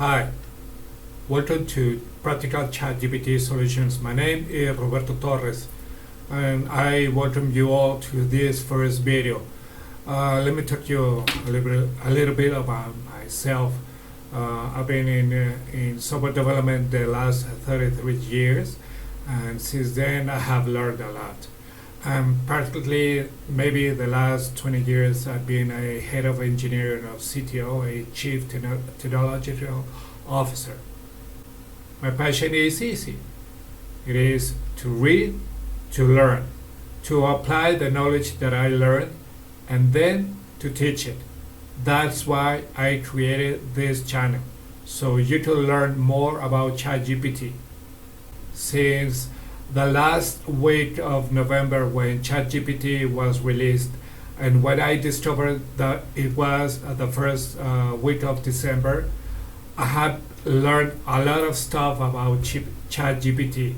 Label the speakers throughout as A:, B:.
A: Hi, welcome to Practical ChatGPT Solutions. My name is Roberto Torres, and I welcome you all to this first video. Let me talk you a little bit about myself. I've been in software development the last 33 years, and since then I have learned a lot. Practically, maybe the last 20 years, I've been a head of engineering of CTO, a chief technological officer. My passion is easy. It is to read, to learn, to apply the knowledge that I learned, and then to teach it. That's why I created this channel, so you can learn more about ChatGPT. Since the last week of November, when ChatGPT was released, and when I discovered that it was the first week of December, I have learned a lot of stuff about ChatGPT.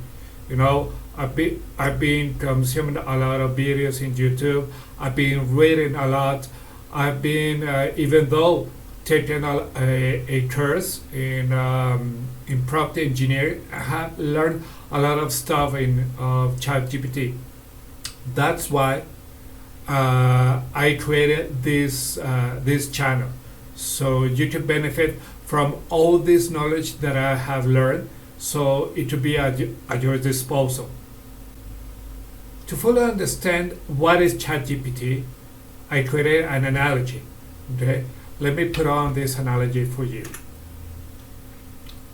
A: You know, I've been consuming a lot of videos in YouTube. I've been reading a lot. I've been even though taking a course in prompt engineering, I have learned a lot of stuff in ChatGPT. That's why I created this channel, so you can benefit from all this knowledge that I have learned, so it will be at your disposal. To fully understand what is ChatGPT, I created an analogy. Okay, let me put on this analogy for you.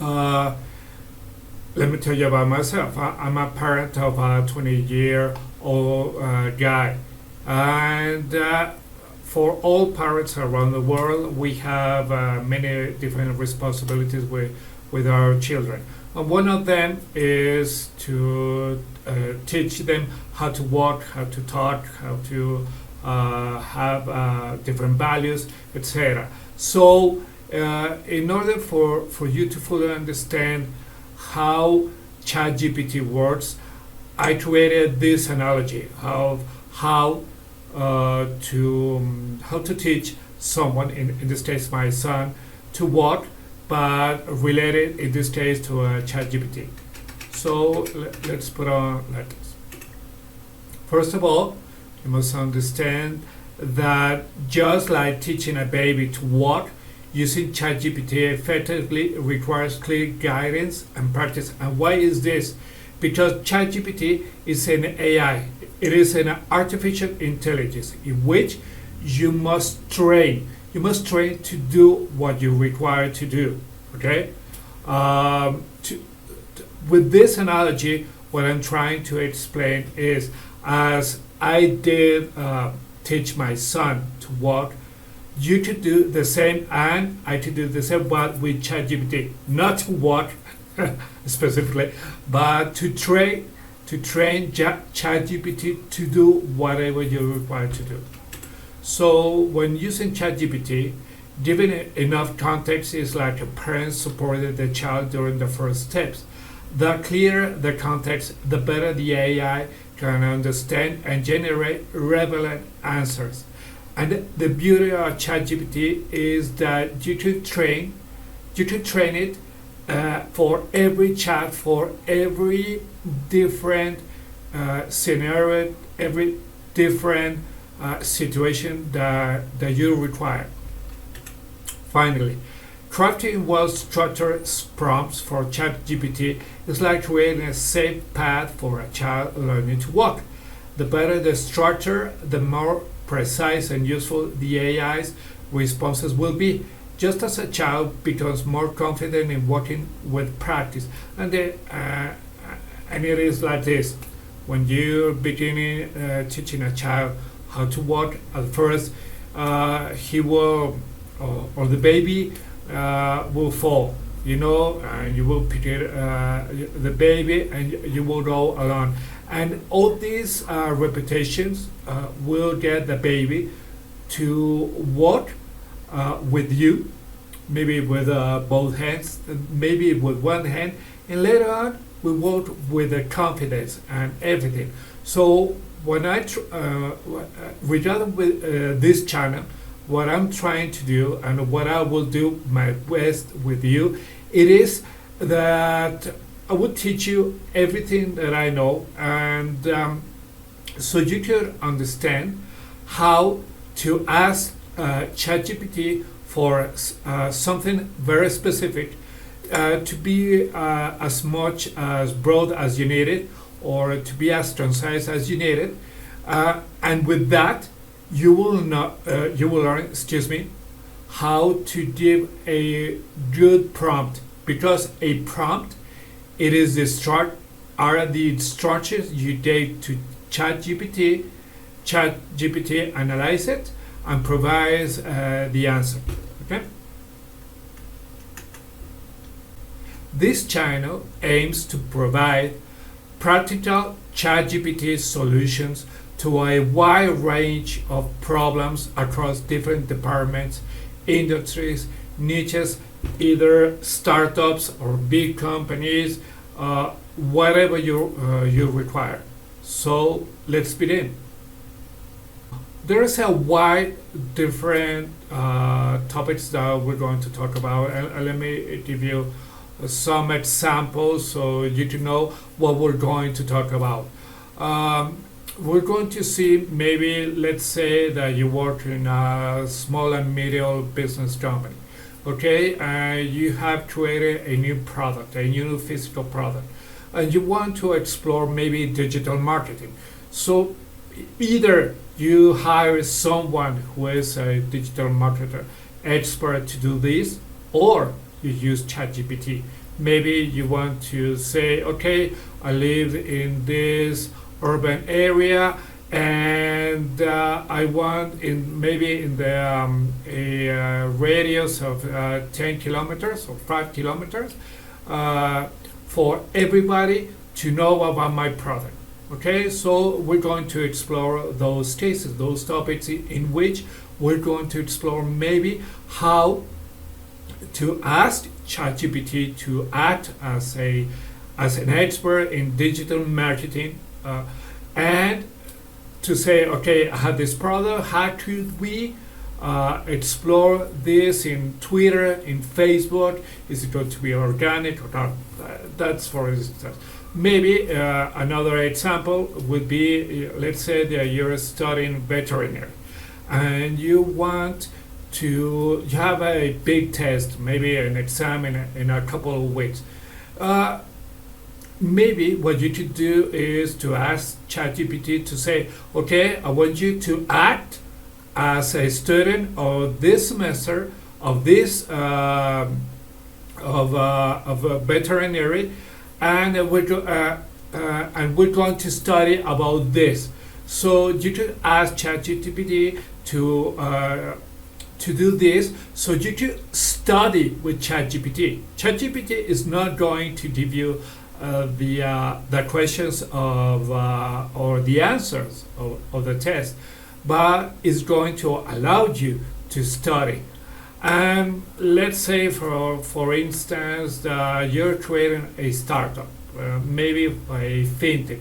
A: Let me tell you about myself. I'm a parent of a 20-year-old guy, and for all parents around the world, we have many different responsibilities with our children. And one of them is to teach them how to walk, how to talk, how to have different values, etc. So, in order for you to fully understand how ChatGPT works, I created this analogy of how to teach someone, in this case my son, to walk, but related in this case to ChatGPT. So let's put on like this. First of all, you must understand that just like teaching a baby to walk, using ChatGPT effectively requires clear guidance and practice. And why is this? Because ChatGPT is an AI. It is an artificial intelligence in which you must train. You must train to do what you require to do. Okay? With this analogy, what I'm trying to explain is, as I did teach my son to walk, you could do the same, and I could do the same, but with ChatGPT. Not to walk specifically, but to train ChatGPT to do whatever you're required to do. So when using ChatGPT, giving it enough context is like a parent supported the child during the first steps. The clearer the context, the better the AI can understand and generate relevant answers. And the beauty of ChatGPT is that you can train it for every chat, for every different scenario, every different situation that you require. Finally, crafting well-structured prompts for ChatGPT is like creating a safe path for a child learning to walk. The better the structure, the more precise and useful the AI's responses will be, just as a child becomes more confident in walking with practice. And it is like this. When you're beginning teaching a child how to walk, at first he will, or the baby will fall, and you will pick it, the baby, and you will go along. And all these repetitions will get the baby to walk with you, maybe with both hands, maybe with one hand, and later on we walk with the confidence and everything. So when I regarding with this channel, what I'm trying to do and what I will do my best with you, it is that I would teach you everything that I know, and so you could understand how to ask ChatGPT for something very specific, to be as much as broad as you need it, or to be as concise as you need it, and with that, you will learn, excuse me, how to give a good prompt, because a prompt, it is are the instructions you gave to ChatGPT. ChatGPT analyze it and provides the answer. Okay. This channel aims to provide practical ChatGPT solutions to a wide range of problems across different departments, industries, niches, either startups or big companies, whatever you require. So let's begin. There is a wide different topics that we're going to talk about, and let me give you some examples so you can know what we're going to talk about. We're going to see, maybe let's say that you work in a small and medium business company, okay, and you have created a new product, a new physical product, and you want to explore maybe digital marketing. So either you hire someone who is a digital marketer expert to do this, or you use ChatGPT. Maybe you want to say, okay, I live in this urban area, and I want maybe in the a radius of 10 kilometers or 5 kilometers for everybody to know about my product. Okay, so we're going to explore those cases, those topics in which we're going to explore maybe how to ask ChatGPT to act as an expert in digital marketing, and to say, okay, I have this product. How could we explore this in Twitter, in Facebook? Is it going to be organic or not? That's for instance. Maybe another example would be, let's say that you're studying veterinary, and you have a big test, maybe an exam in a couple of weeks. Maybe what you could do is to ask ChatGPT to say, okay, I want you to act as a student of this semester of this of veterinary, and we're going to study about this. So you could ask ChatGPT to do this, so you could study with ChatGPT. ChatGPT is not going to give you the questions of or the answers of the test, but is going to allow you to study. And let's say, for instance, you're creating a startup, maybe a fintech,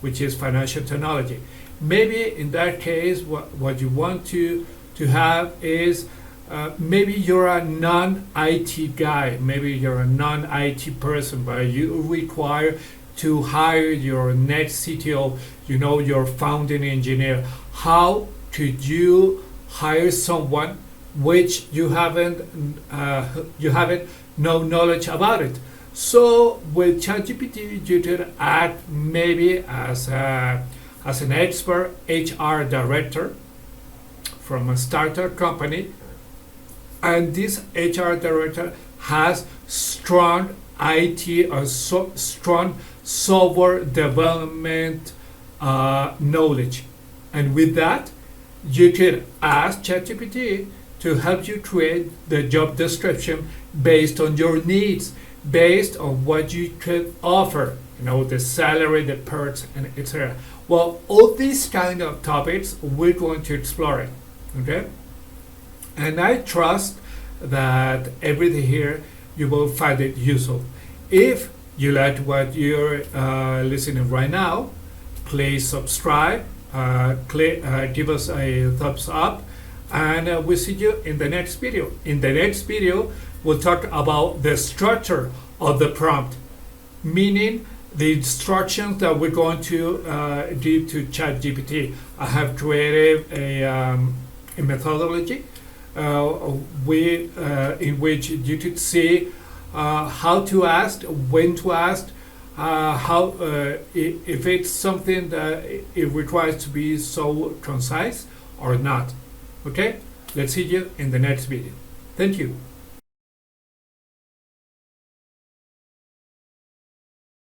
A: which is financial technology. Maybe in that case, what you want to have is maybe you're a non-IT guy, maybe you're a non-IT person, but you require to hire your next CTO, your founding engineer. How could you hire someone which you haven't no knowledge about it? So with ChatGPT, you could act maybe as an expert HR director from a startup company, and this HR director has strong IT or strong software development knowledge, and with that, you could ask ChatGPT to help you create the job description based on your needs, based on what you could offer, the salary, the perks, and etc. Well, all these kind of topics we're going to explore it, okay? And I trust that everything here you will find it useful. If you like what you're listening right now, please subscribe, give us a thumbs up, and we'll see you in the next video. In the next video, we'll talk about the structure of the prompt, meaning the instructions that we're going to give to ChatGPT. I have created a methodology in which you could see how to ask, when to ask, if it's something that it requires to be so concise or not. Okay, let's see you in the next video. Thank you.